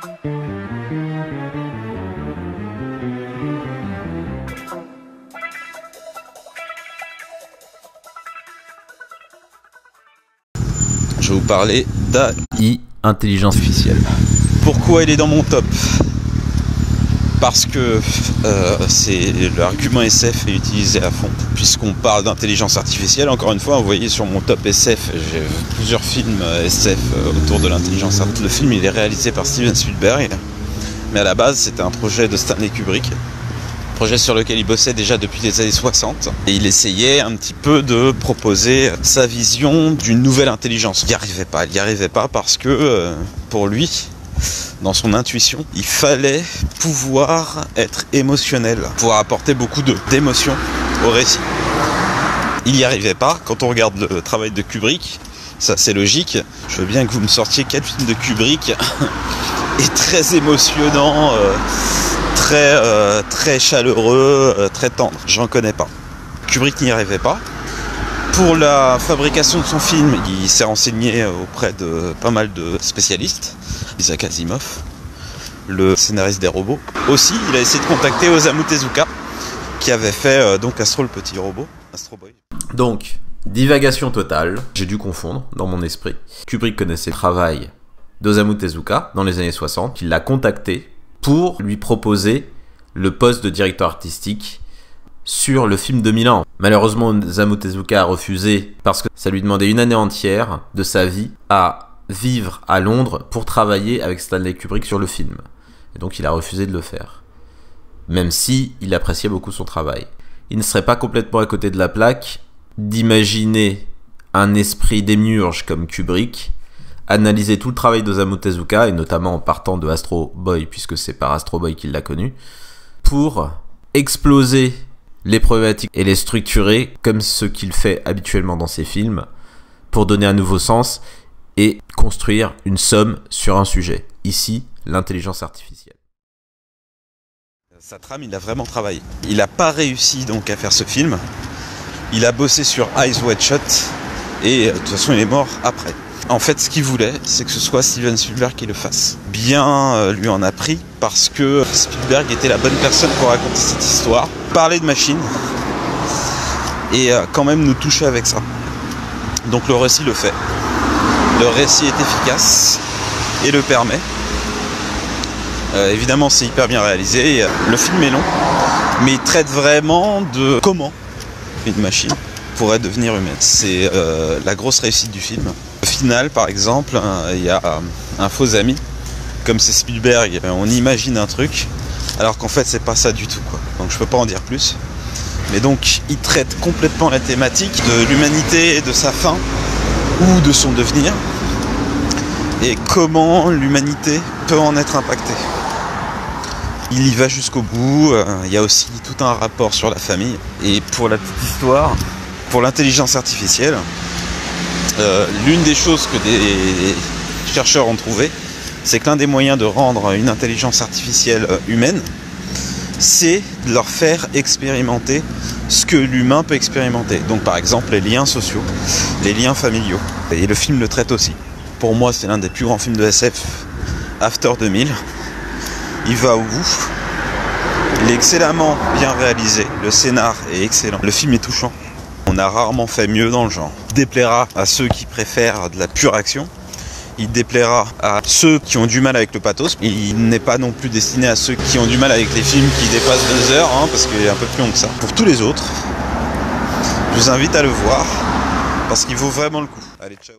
Je vais vous parler d'AI, intelligence artificielle. Pourquoi il est dans mon top? Parce que l'argument SF est utilisé à fond. Puisqu'on parle d'intelligence artificielle, encore une fois, vous voyez sur mon top SF, j'ai plusieurs films SF autour de l'intelligence artificielle. Le film il est réalisé par Steven Spielberg, mais à la base c'était un projet de Stanley Kubrick. Projet sur lequel il bossait déjà depuis les années 60 et il essayait un petit peu de proposer sa vision d'une nouvelle intelligence. Il n'y arrivait pas parce que pour lui, dans son intuition, il fallait pouvoir être émotionnel, pouvoir apporter beaucoup d'émotions au récit. Il n'y arrivait pas. Quand on regarde le travail de Kubrick, ça c'est logique. Je veux bien que vous me sortiez 4 films de Kubrick et très émotionnants, très chaleureux, très tendre. J'en connais pas. Kubrick n'y arrivait pas. Pour la fabrication de son film, il s'est renseigné auprès de pas mal de spécialistes. Isaac Asimov, le scénariste des robots. Aussi, il a essayé de contacter Osamu Tezuka, qui avait fait donc Astro le petit robot, Astro Boy. Donc, divagation totale, j'ai dû confondre dans mon esprit. Kubrick connaissait le travail d'Osamu Tezuka dans les années 60, il l'a contacté pour lui proposer le poste de directeur artistique sur le film 2000 ans. Malheureusement, Osamu Tezuka a refusé parce que ça lui demandait une année entière de sa vie à vivre à Londres pour travailler avec Stanley Kubrick sur le film. Et donc il a refusé de le faire. Même si il appréciait beaucoup son travail. Il ne serait pas complètement à côté de la plaque d'imaginer un esprit démiurge comme Kubrick analyser tout le travail d'Osamu Tezuka, et notamment en partant de Astro Boy, puisque c'est par Astro Boy qu'il l'a connu, pour exploser les problématiques et les structurer comme ce qu'il fait habituellement dans ses films, pour donner un nouveau sens et construire une somme sur un sujet. Ici, l'intelligence artificielle. Sa trame, il a vraiment travaillé. Il n'a pas réussi donc à faire ce film. Il a bossé sur Eyes Wide Shut et de toute façon il est mort après. En fait, ce qu'il voulait, c'est que ce soit Steven Spielberg qui le fasse. Bien lui en a pris parce que Spielberg était la bonne personne pour raconter cette histoire, parler de machines et quand même nous toucher avec ça. Donc le récit le fait. Le récit est efficace et le permet. Évidemment, c'est hyper bien réalisé. Le film est long, mais il traite vraiment de comment une machine pourrait devenir humaine. C'est la grosse réussite du film. Au final, par exemple, il y a un faux ami. Comme c'est Spielberg, on imagine un truc, alors qu'en fait, c'est pas ça du tout, quoi. Donc je peux pas en dire plus. Mais donc, il traite complètement la thématique de l'humanité et de sa fin, ou de son devenir, et comment l'humanité peut en être impactée. Il y va jusqu'au bout, il y a aussi tout un rapport sur la famille. Et pour la petite histoire, pour l'intelligence artificielle, l'une des choses que des chercheurs ont trouvé, c'est que l'un des moyens de rendre une intelligence artificielle humaine, c'est de leur faire expérimenter ce que l'humain peut expérimenter. Donc par exemple les liens sociaux, les liens familiaux. Et le film le traite aussi. Pour moi, c'est l'un des plus grands films de SF after 2000. Il va au bout. Il est excellemment bien réalisé. Le scénar est excellent. Le film est touchant. On a rarement fait mieux dans le genre. Il déplaira à ceux qui préfèrent de la pure action. Il déplaira à ceux qui ont du mal avec le pathos. Il n'est pas non plus destiné à ceux qui ont du mal avec les films qui dépassent 2 heures, parce qu'il est un peu plus long que ça. Pour tous les autres, je vous invite à le voir, parce qu'il vaut vraiment le coup. Allez, ciao.